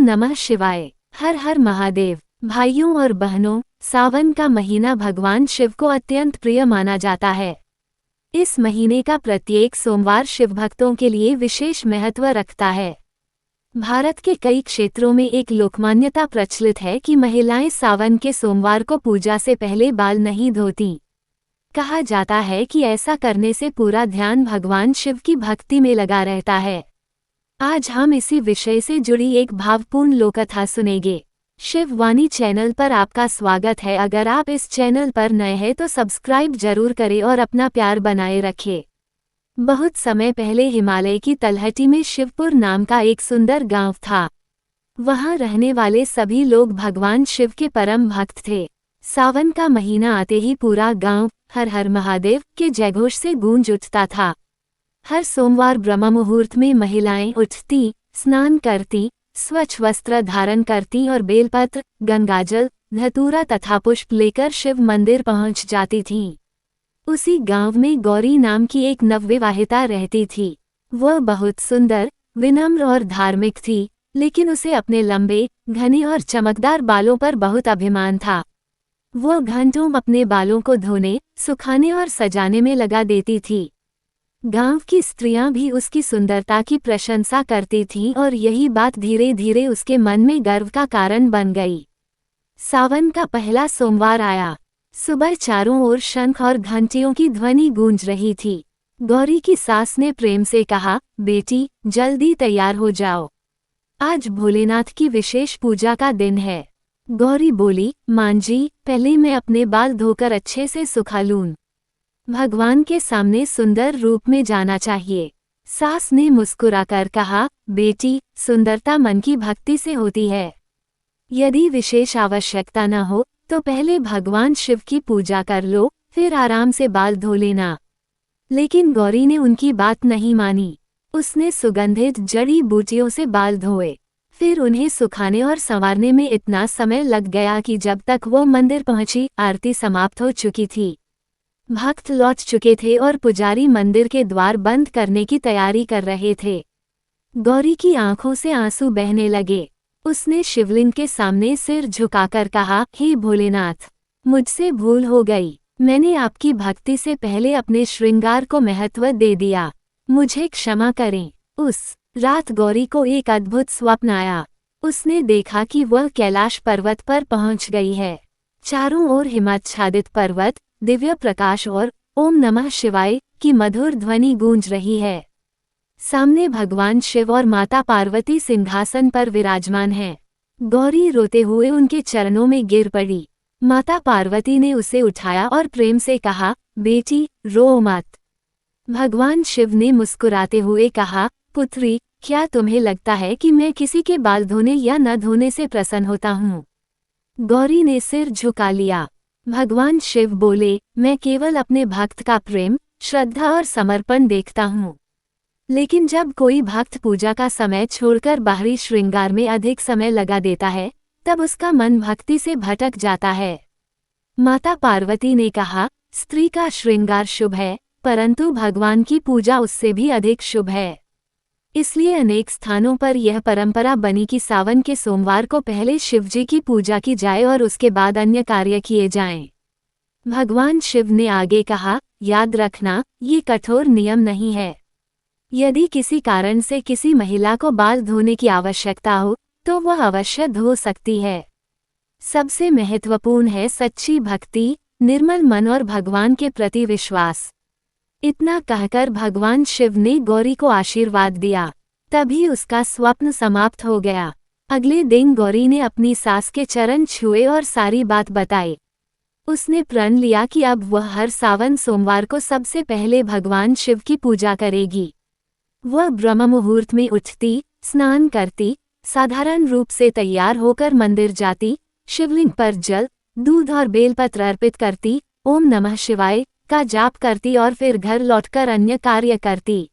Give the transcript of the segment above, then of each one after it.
नमः शिवाय। हर हर महादेव। भाइयों और बहनों, सावन का महीना भगवान शिव को अत्यंत प्रिय माना जाता है। इस महीने का प्रत्येक सोमवार शिव भक्तों के लिए विशेष महत्व रखता है। भारत के कई क्षेत्रों में एक लोकमान्यता प्रचलित है कि महिलाएं सावन के सोमवार को पूजा से पहले बाल नहीं धोती। कहा जाता है कि ऐसा करने से पूरा ध्यान भगवान शिव की भक्ति में लगा रहता है। आज हम इसी विषय से जुड़ी एक भावपूर्ण लोककथा सुनेंगे। शिव वाणी चैनल पर आपका स्वागत है। अगर आप इस चैनल पर नए हैं तो सब्सक्राइब जरूर करें और अपना प्यार बनाए रखें। बहुत समय पहले हिमालय की तलहटी में शिवपुर नाम का एक सुंदर गांव था। वहां रहने वाले सभी लोग भगवान शिव के परम भक्त थे। सावन का महीना आते ही पूरा गांव हर हर महादेव के जयघोष से गूंज उठता था। हर सोमवार ब्रह्म मुहूर्त में महिलाएं उठती, स्नान करती, स्वच्छ वस्त्र धारण करती और बेलपत्र, गंगाजल, धतूरा तथा पुष्प लेकर शिव मंदिर पहुंच जाती थीं। उसी गांव में गौरी नाम की एक नवविवाहिता रहती थी। वह बहुत सुंदर, विनम्र और धार्मिक थी, लेकिन उसे अपने लंबे, घने और चमकदार बालों पर बहुत अभिमान था। वह घंटों अपने बालों को धोने, सुखाने और सजाने में लगा देती थी। गांव की स्त्रियां भी उसकी सुंदरता की प्रशंसा करती थीं और यही बात धीरे धीरे उसके मन में गर्व का कारण बन गई। सावन का पहला सोमवार आया। सुबह चारों ओर शंख और घंटियों की ध्वनि गूंज रही थी। गौरी की सास ने प्रेम से कहा, बेटी जल्दी तैयार हो जाओ, आज भोलेनाथ की विशेष पूजा का दिन है। गौरी बोली, मां जी, पहले मैं अपने बाल धोकर अच्छे से सुखा लूं। भगवान के सामने सुंदर रूप में जाना चाहिए। सास ने मुस्कुराकर कहा, बेटी सुंदरता मन की भक्ति से होती है। यदि विशेष आवश्यकता न हो तो पहले भगवान शिव की पूजा कर लो, फिर आराम से बाल धो लेना। लेकिन गौरी ने उनकी बात नहीं मानी। उसने सुगंधित जड़ी बूटियों से बाल धोए। फिर उन्हें सुखाने और संवारने में इतना समय लग गया कि जब तक वो मंदिर पहुंची आरती समाप्त हो चुकी थी। भक्त लौट चुके थे और पुजारी मंदिर के द्वार बंद करने की तैयारी कर रहे थे। गौरी की आंखों से आंसू बहने लगे। उसने शिवलिंग के सामने सिर झुकाकर कहा, हे भोलेनाथ, मुझसे भूल हो गई। मैंने आपकी भक्ति से पहले अपने श्रृंगार को महत्व दे दिया। मुझे क्षमा करें। उस रात गौरी को एक अद्भुत स्वप्न आया। उसने देखा कि वह कैलाश पर्वत पर पहुंच गई है। चारों ओर हिमाच्छादित पर्वत, दिव्य प्रकाश और ओम नमः शिवाय की मधुर ध्वनि गूंज रही है। सामने भगवान शिव और माता पार्वती सिंहासन पर विराजमान हैं। गौरी रोते हुए उनके चरणों में गिर पड़ी। माता पार्वती ने उसे उठाया और प्रेम से कहा, बेटी रो मत। भगवान शिव ने मुस्कुराते हुए कहा, पुत्री, क्या तुम्हें लगता है कि मैं किसी के बाल धोने या न धोने से प्रसन्न होता हूँ? गौरी ने सिर झुका लिया। भगवान शिव बोले, मैं केवल अपने भक्त का प्रेम, श्रद्धा और समर्पण देखता हूँ। लेकिन जब कोई भक्त पूजा का समय छोड़कर बाहरी श्रृंगार में अधिक समय लगा देता है, तब उसका मन भक्ति से भटक जाता है। माता पार्वती ने कहा, स्त्री का श्रृंगार शुभ है, परंतु भगवान की पूजा उससे भी अधिक शुभ है। इसलिए अनेक स्थानों पर यह परंपरा बनी कि सावन के सोमवार को पहले शिवजी की पूजा की जाए और उसके बाद अन्य कार्य किए जाएं। भगवान शिव ने आगे कहा, याद रखना, ये कठोर नियम नहीं है। यदि किसी कारण से किसी महिला को बाल धोने की आवश्यकता हो तो वह अवश्य धो सकती है। सबसे महत्वपूर्ण है सच्ची भक्ति, निर्मल मन और भगवान के प्रति विश्वास। इतना कहकर भगवान शिव ने गौरी को आशीर्वाद दिया। तभी उसका स्वप्न समाप्त हो गया। अगले दिन गौरी ने अपनी सास के चरण छुए और सारी बात बताई। उसने प्रण लिया कि अब वह हर सावन सोमवार को सबसे पहले भगवान शिव की पूजा करेगी। वह ब्रह्म मुहूर्त में उठती, स्नान करती, साधारण रूप से तैयार होकर मंदिर जाती, शिवलिंग पर जल, दूध और बेलपत्र अर्पित करती, ओम नमः शिवाय का जाप करती और फिर घर लौटकर अन्य कार्य करती।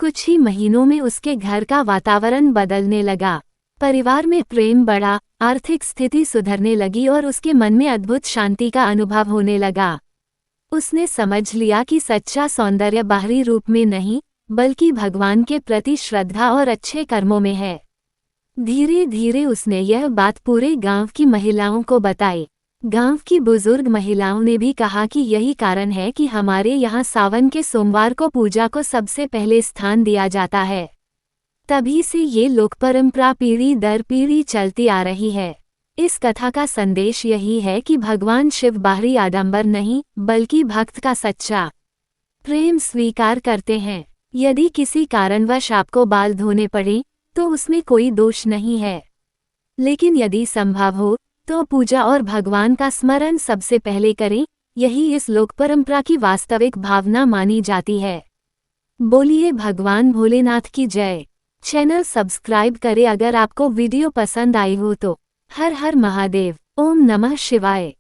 कुछ ही महीनों में उसके घर का वातावरण बदलने लगा। परिवार में प्रेम बढ़ा, आर्थिक स्थिति सुधरने लगी और उसके मन में अद्भुत शांति का अनुभव होने लगा। उसने समझ लिया कि सच्चा सौंदर्य बाहरी रूप में नहीं, बल्कि भगवान के प्रति श्रद्धा और अच्छे कर्मों में है। धीरे धीरे उसने यह बात पूरे गांव की महिलाओं को बताई। गांव की बुजुर्ग महिलाओं ने भी कहा कि यही कारण है कि हमारे यहाँ सावन के सोमवार को पूजा को सबसे पहले स्थान दिया जाता है। तभी से ये लोक परंपरा पीढ़ी दर पीढ़ी चलती आ रही है। इस कथा का संदेश यही है कि भगवान शिव बाहरी आडंबर नहीं, बल्कि भक्त का सच्चा प्रेम स्वीकार करते हैं। यदि किसी कारणवश आपको बाल धोने पड़े तो उसमें कोई दोष नहीं है, लेकिन यदि संभव हो तो पूजा और भगवान का स्मरण सबसे पहले करें। यही इस लोक परंपरा की वास्तविक भावना मानी जाती है। बोलिए भगवान भोलेनाथ की जय। चैनल सब्सक्राइब करें अगर आपको वीडियो पसंद आई हो तो। हर हर महादेव। ओम नमः शिवाय।